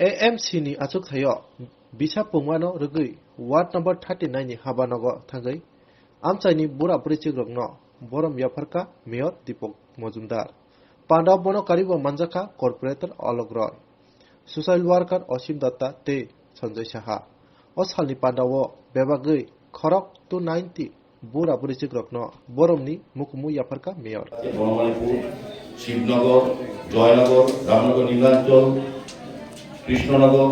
AMC ni achuk thayo bisa pungwano rugui ward number 39 ni habanogo thangai amchai ni bura purichik rokno borom yafarka mayor Deepak Majumdar Pandaw bono karibo manjaka corporator Alok Roy social worker Osim Datta te Sanjay Saha osalni Pandawo bebagui khorok 290 bura purichik rokno boromni mukmu yafarka mayor Banamalipur Shibnagar Joynagar Ramnagar নীলাঞ্চল Krishnanagar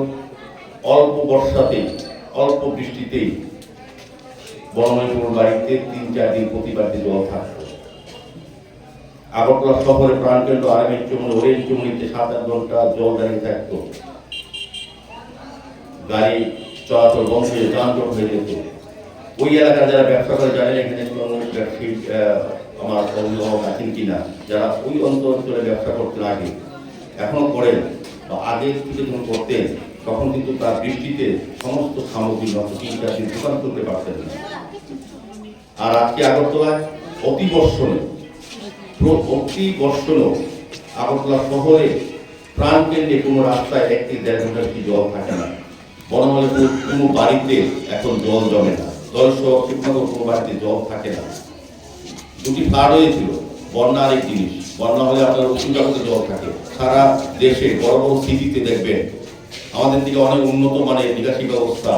অল্প বর্ষাতেই অল্প বৃষ্টিতেই বনমালীপুর বাড়িতে ৩-৪ দিন প্রতিবাদী জল থাকতো। আগরতলা শহরে প্রাণকেন্দ্র RMS চুমুনি orange চুমুনিতে ৭-৮ ঘন্টা জল দাঁড়িয়ে থাকতো, গাড়ি চলাচল বন্ধ হয়ে যানজট হয়ে যেত। ওই এলাকার যারা ব্যবসা করে জানেন এখানে কোনো ব্যবসায়িক আমার অভিভাবক আছেন কিনা, যারা ওই অঞ্চলে ব্যবসা করতেন আগে এখনো করেন বা আগে থেকে যখন করতেন তখন কিন্তু তার বৃষ্টিতে সমস্ত সামগ্রী নষ্ট ৩-৪ দিন দোকান করতে পারতেন না। আর আজকে আগরতলায় অতি বর্ষণও আগরতলা শহরে প্রাণকেন্দ্রে কোনো রাস্তায় ১-১.৫ ঘন্টা বেশি জল থাকে না। বনমালীপুর কোনো বাড়িতে এখন জল জমে না, জলসহ শিবনগর কোনো বাড়িতে জল থাকে না। দুটি ফ্লাড হয়েছিল, বন্যা আরেক জিনিস, বন্যা হলে আপনার উঁচু জল থাকে। সারা দেশে বড় বড় সিটিতে দেখবেন আমাদের দিকে অনেক উন্নত মানের নিকাশি ব্যবস্থা,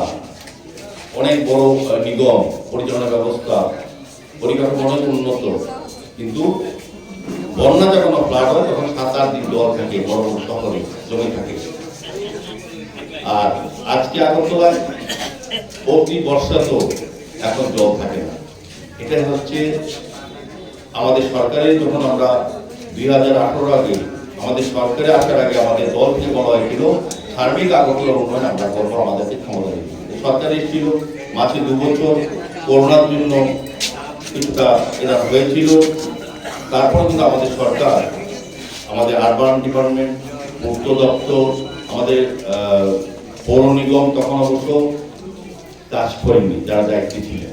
অনেক বড় নিগম পরিচালনা ব্যবস্থা, পরিকাঠামো অনেক উন্নত, কিন্তু বন্যা যখন ফ্লাড হয় তখন ৭-৮ দিন জল থাকে, বড় বড় শহরে জমে থাকে। আর আজকে আগরতলায় অতি বর্ষাতেও এখন জল থাকে না। এটা হচ্ছে আমাদের সরকারের যখন আমরা ২০১৮ আগে আমাদের সরকারে আসার আগে আমাদের দল থেকে বলা হয়েছিল সার্বিক আগরতলার উন্নয়ন আমরা করবো, আমাদেরকে ক্ষমতা দিয়েছিল। সরকার এসেছিল মাঝে ২ বছর করোনার জন্য কিছুটা এরা হয়েছিল, তারপর কিন্তু আমাদের সরকার আমাদের আরবান ডিপার্টমেন্ট, পূর্ত দপ্তর, আমাদের পৌর নিগম তখন অবশ্য কাজ করেননি, যারা দায়িত্বে ছিলেন।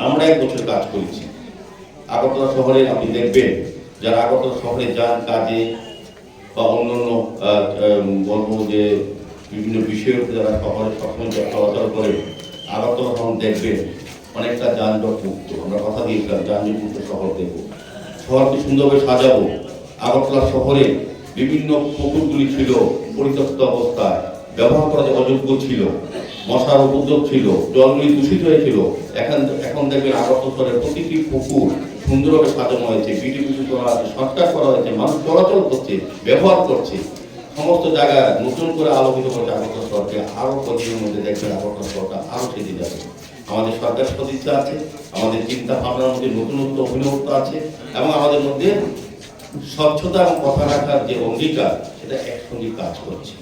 আমরা ১ বছর কাজ করেছি। আগরতলা শহরে আপনি দেখবেন যারা আগরতলা শহরে যান কাজে বা অন্যান্য বলবো যে বিভিন্ন বিষয়ের যারা শহরে সবসময় চলাচল করে, আগরতলা শহর দেখবেন অনেকটা যানজট মুক্ত। আমরা কথা দিয়েছিলাম যানজট মুক্ত শহর দেব, শহরকে সুন্দরভাবে সাজাবো। আগরতলা শহরে বিভিন্ন পুকুরগুলি ছিল পরিত্যক্ত অবস্থায়, ব্যবহার করা অযোগ্য ছিল, মশার উপদ্রব ছিল, জলগুলি দূষিত হয়েছিল। এখন দেখবেন আগরতলা শহরের প্রতিটি পুকুর সুন্দরভাবে সাজানো হয়েছে, বিউটিফিকেশন করা আছে, সংস্কার করা হয়েছে, মানুষ চলাচল করছে, ব্যবহার করছে, সমস্ত জায়গায় নতুন করে আলোকিত করছে আগরতলা শহরকে। আরো কয়েকদিনের মধ্যে দেখবেন আগরতলা শহরটা আরো সেজে যাবে। আমাদের সরকার সদিচ্ছা আছে, আমাদের চিন্তা ভাবনার মধ্যে নতুনত্ব অভিনবত্ব আছে, এবং আমাদের মধ্যে স্বচ্ছতা এবং কথা রাখার যে অঙ্গীকার সেটা একসঙ্গে কাজ করছে।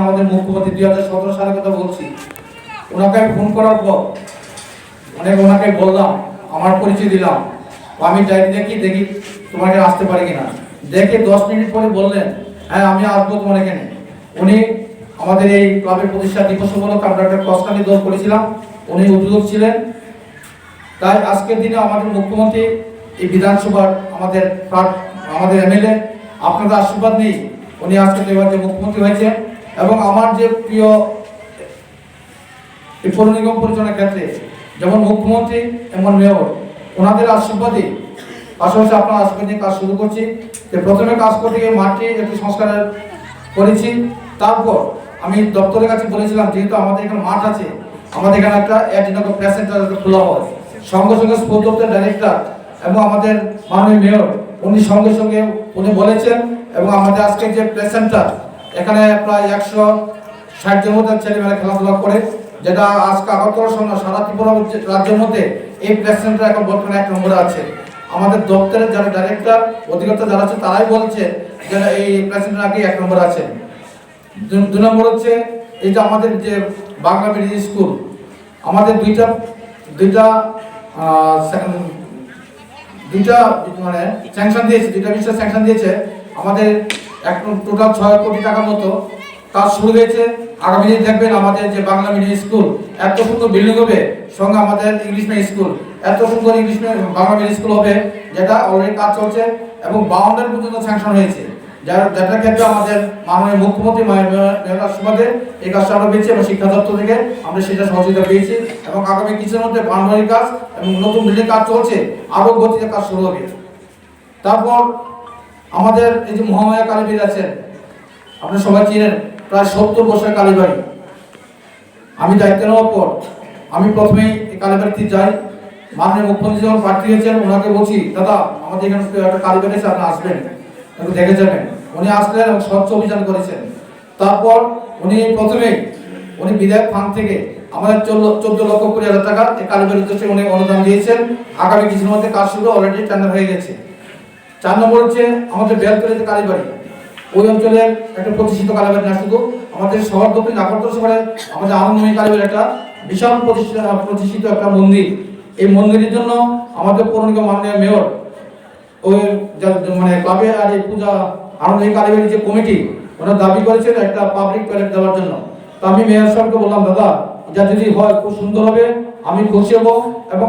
আমাদের মুখ্যমন্ত্রী ২০১৭ সালের কথা বলছি, ওনাকে ফোন করার পর ওনাকে বললাম, আমার পরিচয় দিলাম, আমি ডায়েরি দেখি তোমাকে আসতে পারি কিনা। দেখে 10 মিনিট পরে বললেন হ্যাঁ আমি আসবো তোমার এখানে। উনি আমাদের এই ক্লাবের প্রতিষ্ঠা দিবস উপলক্ষে আমরা একটা ক্রসকান্ট্রি দৌড় করেছিলাম, উনি উদ্যোগ ছিলেন। তাই আজকের দিনে আমাদের মুখ্যমন্ত্রী এই বিধানসভার আমাদের এমএলএ, আপনাদের আশীর্বাদ নেই উনি আজকে এবার যে মুখ্যমন্ত্রী হয়েছে, এবং আমার যে প্রিয় এই পৌর নিগম পরিচালনার ক্ষেত্রে যেমন মুখ্যমন্ত্রী এমন মেয়র, ওনাদের আশীর্বাদে পাশাপাশি আপনার আশীর্বাদ নিয়ে কাজ শুরু করছি। যে প্রথমে কাজ করতে গিয়ে মাঠে একটু সংস্কার করেছি, তারপর আমি দপ্তরের কাছে বলেছিলাম যেহেতু আমাদের এখানে মাঠ আছে, আমাদের এখানে একটা অ্যাডিনগর প্রেস সেন্টার খোলা হয়। সঙ্গে সঙ্গে স্পোর্টস দপ্তরের ডাইরেক্টর এবং আমাদের মাননীয় মেয়র উনি সঙ্গে সঙ্গে উনি বলেছেন, এবং আমাদের আজকে যে প্রেস সেন্টার এখানে প্রায় ১৬০ জন মতো ছেলেমেয়েরা খেলাধুলা করে, যেটা আজকে আগরতলা সহ সারা ত্রিপুরা রাজ্যের মধ্যে এই প্রেস সেন্টার এখন বর্তমানে ১ নম্বরে আছে। আমাদের দপ্তরের যারা ডাইরেক্টর অধিকর্তা যারা আছে তারাই বলছে যে এই প্রেস সেন্টার আগে ১ নম্বরে আছে। ২ নম্বর হচ্ছে এই যে আমাদের যে বাংলা মিডিয়াম স্কুল, আমাদের দুইটা মানে স্যাংশন দিয়েছে, 2টা বিষয় স্যাংশন দিয়েছে। আমাদের টোটাল ৬ কোটি টাকার মতো কাজ শুরু হয়েছে। আগামী দিন দেখবেন আমাদের যে বাংলা মিডিয়াম স্কুল এত সুন্দর বিল্ডিং হবে, সঙ্গে আমাদের ইংলিশ মিডিয়াম স্কুল এত সুন্দর বাংলা মিডিয়াম স্কুল হবে, যেটা অলরেডি কাজ চলছে এবং 52 পর্যন্ত স্যাংশন হয়েছে। যেটার ক্ষেত্রে আমাদের মাননীয় মুখ্যমন্ত্রী মেয়র আশীর্বাদে এই কাজটা আমরা পেয়েছি এবং শিক্ষা দপ্তর থেকে আমরা সেটা সহযোগিতা পেয়েছি এবং আগামী কিছুর মধ্যে বাউন্ডারি কাজ এবং নতুন বিল্ডিং কাজ চলছে, আরো গতিতে কাজ শুরু হবে। তারপর আমাদের এই যে মহামায়া কালীবাড়ি আছেন, আপনারা সবাই চিনেন, প্রায় 70 বছরের কালীবাড়ি। আমি দায়িত্ব নেওয়ার পর আমি প্রথমেই এই কালীবাড়িতে যাই, মাননীয় মুখ্যমন্ত্রী যখন প্রার্থী হয়েছেন ওনাকে বলছি, দাদা আমাদের এখানে একটা কালীবাড়ি আছে, আপনি আসবেন, একটু দেখে যাবেন। উনি আসলেন এবং স্বচ্ছ অভিযান করেছেন। তারপর উনি প্রথমেই বিধায়ক ফান্ড থেকে আমাদের 14,20,000 টাকা এই কালীবাড়ির উদ্দেশ্যে উনি অনুদান দিয়েছেন। আগামী কিছুর মধ্যে কাজ শুরু, অলরেডি টেন্ডার হয়ে গেছে। 4 নম্বর হচ্ছে আমাদের বেলতলিতে কালীবাড়ি, ওই অঞ্চলের একটা প্রতিষ্ঠিত কালীবাড়ি না, শুধু আমাদের শহর দক্ষিণ নাগরদোলা শহরে আমাদের আনন্দময়ী কালীবাড়ি একটা বিশাল প্রতিষ্ঠিত একটা মন্দির। এই মন্দিরের জন্য আমাদের পৌর নিগম মাননীয় মেয়র ওই মানে ক্লাবে আর এই পূজা আনন্দময়ী কালীবাড়ির যে কমিটি ওরা দাবি করেছেন একটা পাবলিক টয়লেট দেওয়ার জন্য। তো আমি মেয়র সাহেবকে বললাম, দাদা এটা যদি হয় খুব সুন্দর হবে, আমি খুশি হব এবং